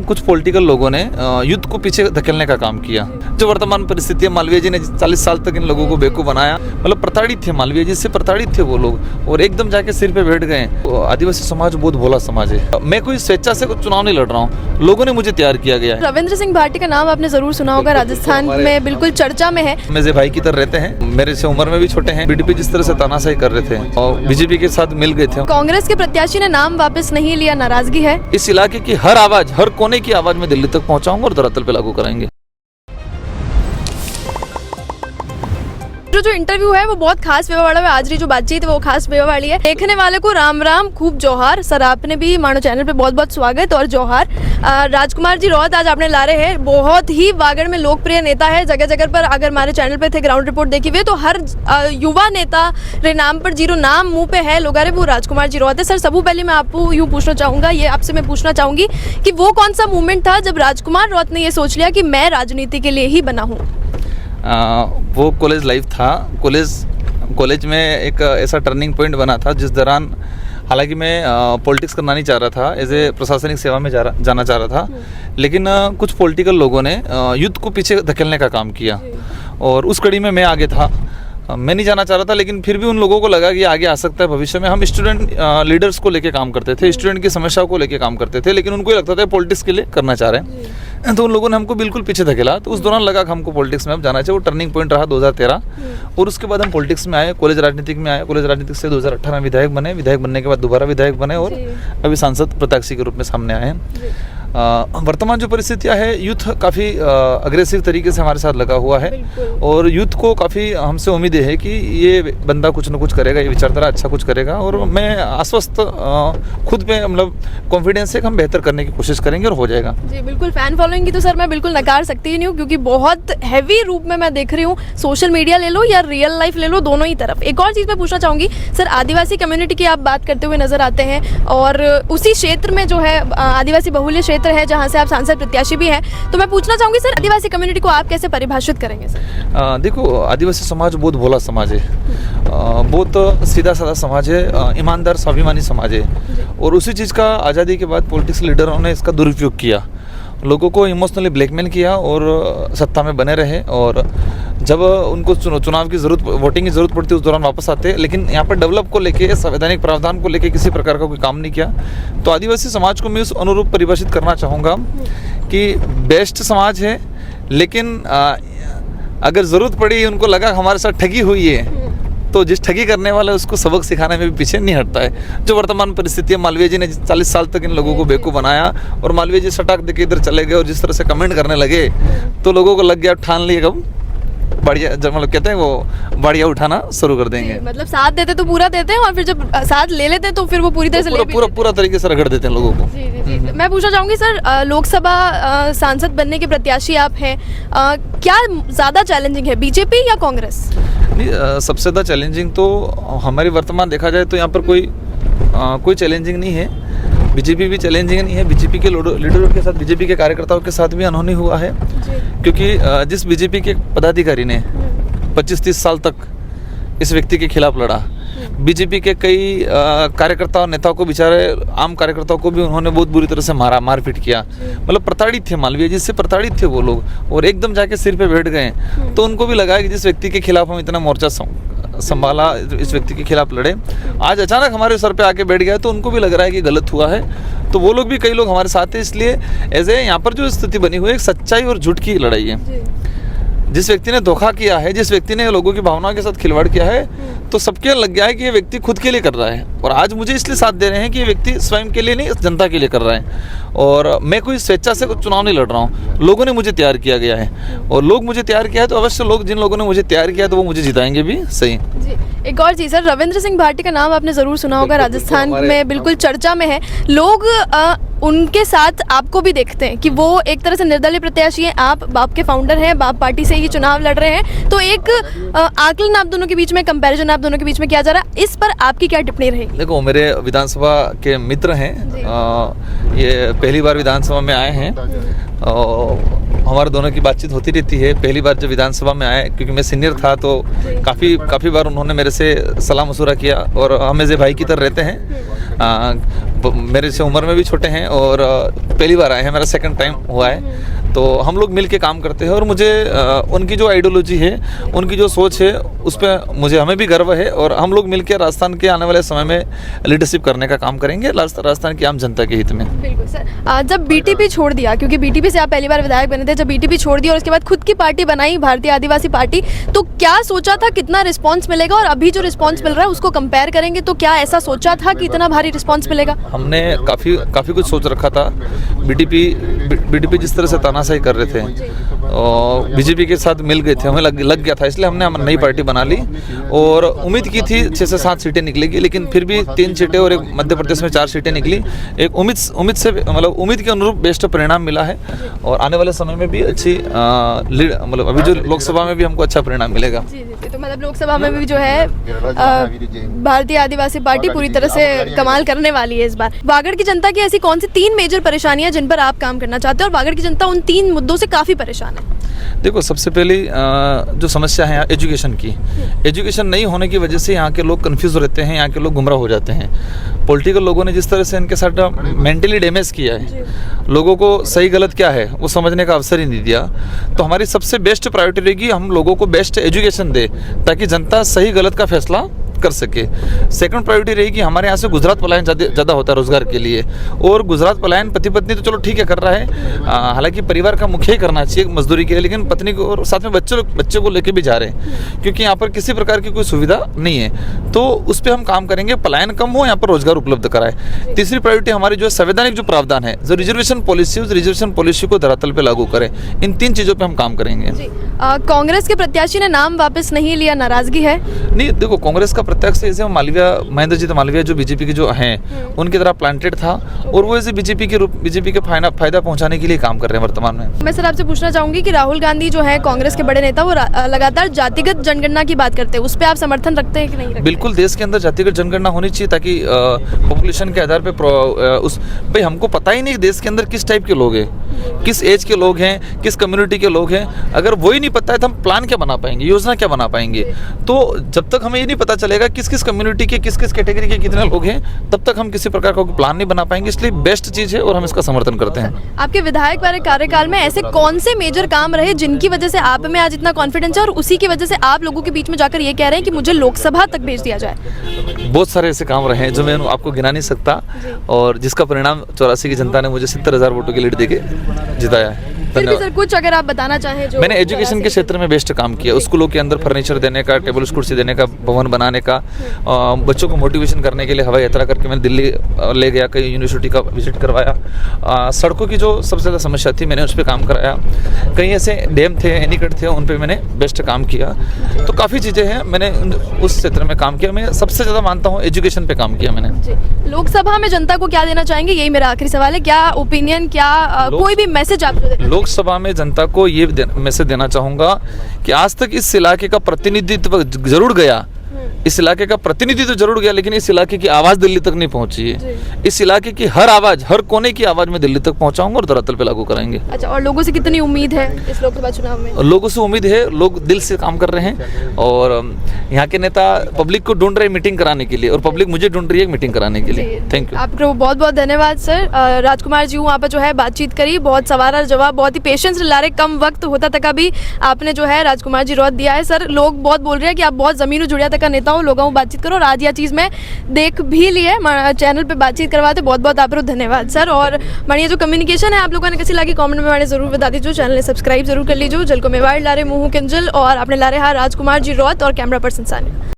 कुछ पॉलिटिकल लोगों ने युद्ध को पीछे धकेलने का काम किया। जो वर्तमान परिस्थिति है, मालवीय जी ने 40 साल तक इन लोगों को बेवकूफ बनाया, मतलब प्रताड़ित थे, मालवीय जी से प्रताड़ित थे वो लोग, और एकदम जाके सिर पे बैठ गए। आदिवासी समाज बहुत भोला समाज है। मैं कोई स्वेच्छा से कुछ चुनाव नहीं लड़ रहा हूँ, लोगों ने मुझे तैयार किया गया है। रविंद्र सिंह भाटी का नाम आपने जरूर सुना होगा, राजस्थान में बिल्कुल चर्चा में है। मेरे भाई की तरह रहते हैं, मेरे से उम्र में भी छोटे हैं। बीडीपी जिस तरह से तानाशाही कर रहे थे और बीजेपी के साथ मिल गए थे। कांग्रेस के प्रत्याशी ने नाम वापस नहीं लिया, नाराजगी है। इस इलाके की हर आवाज, हर कोने की आवाज में दिल्ली तक पहुंचाऊंगा और धरातल पे लागू कराएंगे। जो इंटरव्यू है वो बहुत खास व्यवहार वाला है। आज की जो बातचीत है वो खास व्यवहार वाली है। देखने वाले को राम राम, खूब जोहार। सर आपने भी मानो चैनल पे बहुत बहुत स्वागत और जोहार। राजकुमार जी रौत आज आपने ला रहे हैं, बहुत ही वागड़ में लोकप्रिय नेता है। जगह जगह पर अगर हमारे चैनल पे थे ग्राउंड रिपोर्ट देखी हुई तो हर युवा नेता रे नाम पर जीरो नाम मुंह पे है लोग, अरे वो राजकुमार जी रौत है। सर सबसे पहले मैं आपको यूँ पूछना चाहूँगा, ये आपसे मैं पूछना चाहूँगी कि वो कौन सा मूवमेंट था जब राजकुमार रौत ने ये सोच लिया कि मैं राजनीति के लिए ही बना हूँ? वो कॉलेज लाइफ था। कॉलेज में एक ऐसा टर्निंग पॉइंट बना था जिस दौरान, हालांकि मैं पॉलिटिक्स करना नहीं चाह रहा था, एज ए प्रशासनिक सेवा में जाना चाह रहा था, लेकिन कुछ पॉलिटिकल लोगों ने युद्ध को पीछे धकेलने का काम किया और उस कड़ी में मैं आगे था। मैं नहीं जाना चाह रहा था, लेकिन फिर भी उन लोगों को लगा कि आगे आ सकता है भविष्य में। हम स्टूडेंट लीडर्स को लेके काम करते थे, स्टूडेंट की समस्याओं को लेके काम करते थे, लेकिन उनको ये लगता था पॉलिटिक्स के लिए करना चाह रहे हैं, तो उन लोगों ने हमको बिल्कुल पीछे धकेला। तो उस दौरान लगा कि हमको पॉलिटिक्स में अब जाना चाहिए। वो टर्निंग पॉइंट रहा 2013 और उसके बाद हम पॉलिटिक्स में आए, कॉलेज राजनीतिक में आए। कॉलेज राजनीतिक से 2018 में विधायक बने, विधायक बनने के बाद दोबारा विधायक बने और अभी सांसद प्रत्याशी के रूप में सामने आए हैं। वर्तमान जो परिस्थितियां है, यूथ काफ़ी अग्रेसिव तरीके से हमारे साथ लगा हुआ है और यूथ को काफ़ी हमसे उम्मीदें है कि ये बंदा कुछ न कुछ करेगा, ये विचारधारा अच्छा कुछ करेगा, और मैं आश्वस्त खुद पे मतलब कॉन्फिडेंस है कि हम बेहतर करने की कोशिश करेंगे और हो जाएगा। जी बिल्कुल। फैन फॉलोइंग की तो सर मैं बिल्कुल नकार सकती ही नहीं हूँ, क्योंकि बहुत हैवी रूप में मैं देख रही हूँ। सोशल मीडिया ले लो या रियल लाइफ ले लो, दोनों ही तरफ। एक और चीज़ मैं पूछना चाहूँगी सर, आदिवासी कम्युनिटी की आप बात करते हुए नजर आते हैं और उसी क्षेत्र में जो है आदिवासी बहुल्य क्षेत्र है जहाँ से आप सांसद प्रत्याशी भी हैं, तो मैं पूछना चाहूँगी सर आदिवासी कम्युनिटी को आप कैसे परिभाषित करेंगे सर? देखो, आदिवासी समाज बहुत भोला समाज है, बहुत सीधा साधा समाज है, ईमानदार स्वाभिमानी समाज है, और उसी चीज़ का आज़ादी के बाद पॉलिटिक्स लीडरों ने इसका दुरुपयोग किया, लोगों को इमोशनली ब्लैकमेल किया और सत्ता में बने रहे, और जब उनको चुनाव की ज़रूरत, वोटिंग की ज़रूरत पड़ती है उस दौरान वापस आते हैं, लेकिन यहाँ पर डेवलप को लेके, संवैधानिक प्रावधान को लेके किसी प्रकार का कोई काम नहीं किया। तो आदिवासी समाज को मैं उस अनुरूप परिभाषित करना चाहूँगा कि बेस्ट समाज है, लेकिन अगर ज़रूरत पड़ी, उनको लगा हमारे साथ ठगी हुई है, तो जिस ठगी करने वाला है उसको सबक सिखाने में भी पीछे नहीं हटता है। जो वर्तमान परिस्थिति है, मालवीय जी ने 40 साल तक इन लोगों को बेवकूफ बनाया और मालवीय जी सटाक देके इधर चले गए, और जिस तरह से कमेंट करने लगे तो लोगों को लग गया, ठान लिए कब बढ़िया, जब मतलब कहते हैं वो बढ़िया उठाना शुरू कर देंगे। मतलब साथ देते तो पूरा देते हैं और फिर जब साथ ले लेते हैं तो फिर वो पूरी तरह से पूरा तरीके से रगड़ देते हैं लोगों को। जी। मैं पूछना चाहूँगी सर, लोकसभा सांसद बनने के प्रत्याशी आप हैं, क्या ज़्यादा चैलेंजिंग है, बीजेपी या कांग्रेस? नहीं, सबसे ज़्यादा चैलेंजिंग तो हमारी वर्तमान देखा जाए तो यहाँ पर कोई चैलेंजिंग नहीं है। बीजेपी भी चैलेंजिंग नहीं है। बीजेपी के लीडरों के साथ, बीजेपी के कार्यकर्ताओं के साथ भी अनहोनी हुआ है, क्योंकि जिस बीजेपी के पदाधिकारी ने 25-30 साल तक इस व्यक्ति के खिलाफ लड़ा, बीजेपी के कई कार्यकर्ता और नेताओं को, बेचारे आम कार्यकर्ताओं को भी उन्होंने बहुत बुरी तरह से मारपीट किया, मतलब प्रताड़ित थे, मालवीय जी से प्रताड़ित थे वो लोग, और एकदम जाके सिर पे बैठ गए। तो उनको भी लगा कि जिस व्यक्ति के खिलाफ हम इतना मोर्चा संभाला, इस व्यक्ति के खिलाफ लड़े, आज अचानक हमारे सर पे आके बैठ गया, तो उनको भी लग रहा है कि गलत हुआ है। तो वो लोग भी, कई लोग हमारे साथ हैं, इसलिए ऐसे यहाँ पर जो स्थिति बनी हुई है, सच्चाई और झूठ की लड़ाई है। जिस व्यक्ति ने धोखा किया है, जिस व्यक्ति ने लोगों की भावनाओं के साथ खिलवाड़ किया है, तो सबके लग गया है कि ये व्यक्ति खुद के लिए कर रहा है, और आज मुझे इसलिए साथ दे रहे हैं कि ये व्यक्ति स्वयं के लिए नहीं, जनता के लिए कर रहा है। और मैं कोई स्वेच्छा से कुछ चुनाव नहीं लड़ रहा हूँ, लोगों ने मुझे तैयार किया गया है, और लोग मुझे तैयार किया है तो अवश्य जिन लोगों ने मुझे तैयार किया तो वो मुझे जिताएंगे भी। सही जी। एक और चीज़ सर, रविंद्र सिंह भाटी का नाम आपने ज़रूर सुना होगा, राजस्थान में बिल्कुल चर्चा में है। लोग उनके साथ आपको भी देखते हैं कि वो एक तरह से निर्दलीय प्रत्याशी हैं, आप बाप के फाउंडर हैं, बाप पार्टी से ही चुनाव लड़ रहे हैं, तो एक आकलन आप दोनों के बीच में, कंपैरिजन आप दोनों के बीच में किया जा रहा है, इस पर आपकी क्या टिप्पणी रहेगी? देखो, मेरे विधानसभा के मित्र हैं, ये पहली बार विधानसभा में आए हैं, हमारे दोनों की बातचीत होती रहती है। पहली बार जब विधानसभा में आए, क्योंकि मैं सीनियर था, तो काफ़ी बार उन्होंने मेरे से सलाह मशूरा किया, और हम एज ए भाई की तरह रहते हैं। मेरे से उम्र में भी छोटे हैं और पहली बार आए हैं, मेरा सेकंड टाइम हुआ है। तो हम लोग मिल के काम करते हैं और मुझे उनकी जो आइडियोलॉजी है, उनकी जो सोच है, उस पर मुझे हमें भी गर्व है और हम लोग मिल के राजस्थान के आने वाले समय में लीडरशिप करने का काम करेंगे राजस्थान की आम जनता के हित में। बिल्कुल सर। जब बीटीपी छोड़ दिया, क्योंकि बीटीपी से आप पहली बार विधायक बने थे, जब बीटीपी छोड़ दिया और उसके बाद खुद की पार्टी बनाई भारतीय आदिवासी पार्टी, तो क्या सोचा था कितना रिस्पांस मिलेगा और अभी जो रिस्पांस मिल रहा है उसको कंपेयर करेंगे तो क्या ऐसा सोचा था कि इतना भारी रिस्पांस मिलेगा? हमने काफ़ी कुछ सोच रखा था। बीटीपी जिस तरह से तानाशाही कर रहे थे और बीजेपी के साथ मिल गए थे, हमें लग गया था, इसलिए हमने नई पार्टी बना ली और उम्मीद की थी 6 से 7 सीटें निकलेगी, लेकिन फिर भी 3 सीटें और एक मध्य प्रदेश में 4 सीटें निकली। एक उम्मीद के अनुरूप बेस्ट परिणाम मिला है और आने वाले समय में भी अच्छी मतलब अभी जो लोकसभा में भी हमको अच्छा परिणाम मिलेगा। जी, तो मतलब लोकसभा में भी जो है भारतीय आदिवासी पार्टी पूरी तरह से कमाल करने वाली है इस बार। वागड़ की जनता की ऐसी कौन सी 3 मेजर परेशानियां जिन पर आप काम करना चाहते हैं और वागड़ की जनता उन 3 मुद्दों से काफ़ी परेशान है? देखो, सबसे पहली जो समस्या है एजुकेशन की। एजुकेशन नहीं होने की वजह से यहाँ के लोग कंफ्यूज रहते हैं, यहाँ के लोग गुमराह हो जाते हैं। पॉलिटिकल लोगों ने जिस तरह से इनके साथ मेंटली डैमेज किया है, लोगों को सही गलत क्या है वो समझने का अवसर ही नहीं दिया। तो हमारी सबसे बेस्ट प्रायोरिटी रहेगी हम लोगों को बेस्ट एजुकेशन दे ताकि जनता सही गलत का फैसला कर सके। सेकंड प्रायोरिटी रहेगी हमारे यहाँ से गुजरात पलायन ज़्यादा होता है रोजगार के लिए, और गुजरात पलायन पति पत्नी तो चलो ठीक है कर रहा है, हालांकि परिवार का मुख्य ही करना चाहिए मजदूरी के लिए, लेकिन पत्नी को और साथ में बच्चे को लेके भी जा रहे हैं क्योंकि यहाँ पर किसी प्रकार की कोई सुविधा नहीं है। तो उस पर हम काम करेंगे, पलायन कम हो, यहाँ पर रोजगार उपलब्ध कराए। तीसरी प्रायोरिटी हमारी जो संवैधानिक जो प्रावधान है, जो रिजर्वेशन पॉलिसी, उस रिजर्वेशन पॉलिसी को धरातल पर लागू करें। इन 3 चीज़ों पर हम काम करेंगे। कांग्रेस के प्रत्याशी ने नाम वापस नहीं लिया, नाराजगी है? नहीं, देखो, कांग्रेस का प्रत्यक्ष ऐसे महेंद्र जी मालवीय जो बीजेपी के जो हैं उनकी तरह प्लांटेड था और वो ऐसे बीजेपी के फायदा पहुंचाने के लिए काम कर रहे हैं वर्तमान में। मैं सर आपसे पूछना चाहूंगी कि राहुल गांधी जो है कांग्रेस के बड़े नेता, वो लगातार जातिगत जनगणना की बात करते हैं, उस पर आप समर्थन रखते हैं कि नहीं रखते? बिल्कुल, देश के अंदर जातिगत जनगणना होनी चाहिए ताकि पॉपुलेशन के आधार पर भाई हमको पता ही नहीं देश के अंदर किस टाइप के लोग हैं, किस एज के लोग हैं, किस कम्युनिटी के लोग हैं। अगर वही नहीं पता है तो हम प्लान क्या बना पाएंगे, योजना क्या बना पाएंगे? तो जब तक हमें ये नहीं पता चलेगा किस किस कम्युनिटी के किस किस कैटेगरी के कितने लोग हैं, तब तक हम किसी प्रकार का प्लान नहीं बना पाएंगे। इसलिए बेस्ट चीज़ है और हम इसका समर्थन करते हैं। आपके विधायक वाले कार्यकाल में ऐसे कौन से मेजर काम रहे जिनकी वजह से आप में आज इतना कॉन्फिडेंस है और उसी की वजह से आप लोगों के बीच में जाकर ये कह रहे हैं कि मुझे लोकसभा तक भेज दिया जाए? बहुत सारे ऐसे काम रहे हैं जो मैं आपको गिना नहीं सकता और जिसका परिणाम 84 की जनता ने मुझे 70,000 वोटों की लीड देके जिताया है। फिर भी सर कुछ अगर आप बताना चाहें जो मैंने एजुकेशन के क्षेत्र में बेस्ट काम किया, स्कूलों के अंदर फर्नीचर देने का, टेबल कुर्सी देने का, भवन बनाने का, बच्चों को मोटिवेशन करने के लिए हवाई यात्रा करके मैंने दिल्ली ले गया, कई यूनिवर्सिटी का विजिट करवाया। सड़कों की जो सबसे ज़्यादा समस्या थी मैंने उस पर काम कराया। कई ऐसे डैम थे, एनीकट थे, उन पर मैंने बेस्ट काम किया। तो काफ़ी चीज़ें हैं, मैंने उस क्षेत्र में काम किया। मैं सबसे ज़्यादा मानता हूँ एजुकेशन पे काम किया मैंने। लोकसभा में जनता को क्या देना चाहेंगे, यही मेरा आखिरी सवाल है। क्या ओपिनियन, क्या कोई भी मैसेज आप लोकसभा में जनता को ये मैसेज देना चाहूँगा कि आज तक इस इलाके का प्रतिनिधित्व जरूर गया, इस इलाके का प्रतिनिधित्व जरूर गया, लेकिन इस इलाके की आवाज़ दिल्ली तक नहीं पहुंची है। इस इलाके की हर आवाज़, हर कोने की आवाज़ में दिल्ली तक पहुंचाऊंगा और धरातल पे लागू कराएंगे। अच्छा, और लोगों से कितनी उम्मीद है इस लोकसभा चुनाव में? लोगों से उम्मीद है, लोग दिल से काम कर रहे हैं और यहाँ के नेता पब्लिक को ढूंढ रहे हैं मीटिंग कराने के लिए और पब्लिक मुझे ढूंढ रही है मीटिंग कराने के लिए। Thank you. आपको बहुत बहुत धन्यवाद सर। राजकुमार जी वहाँ पर जो है बातचीत करी, बहुत सवाल जवाब, बहुत ही पेशेंस ला रहे, कम वक्त होता तक भी आपने जो है राजकुमार जी रोत दिया है। सर लोग बहुत बोल रहे हैं कि आप बहुत जमीन जुड़िया तक का नेता हो, लोगों को बातचीत करो और आज यह चीज़ मैं देख भी ली है, चैनल पे बातचीत करवाते। बहुत बहुत आप धन्यवाद सर। और हमारी जो कम्युनिकेशन है आप लोगों ने कैसी लगी कमेंट में हमारे जरूर बता दीजिए। चैनल ने सब्सक्राइब जरूर कर लीजिए। जल को मेवाड़ ला रहे मुँह किंजल और अपने ला रहे राजकुमार जी रोत और कैमरा पर्सन सानी।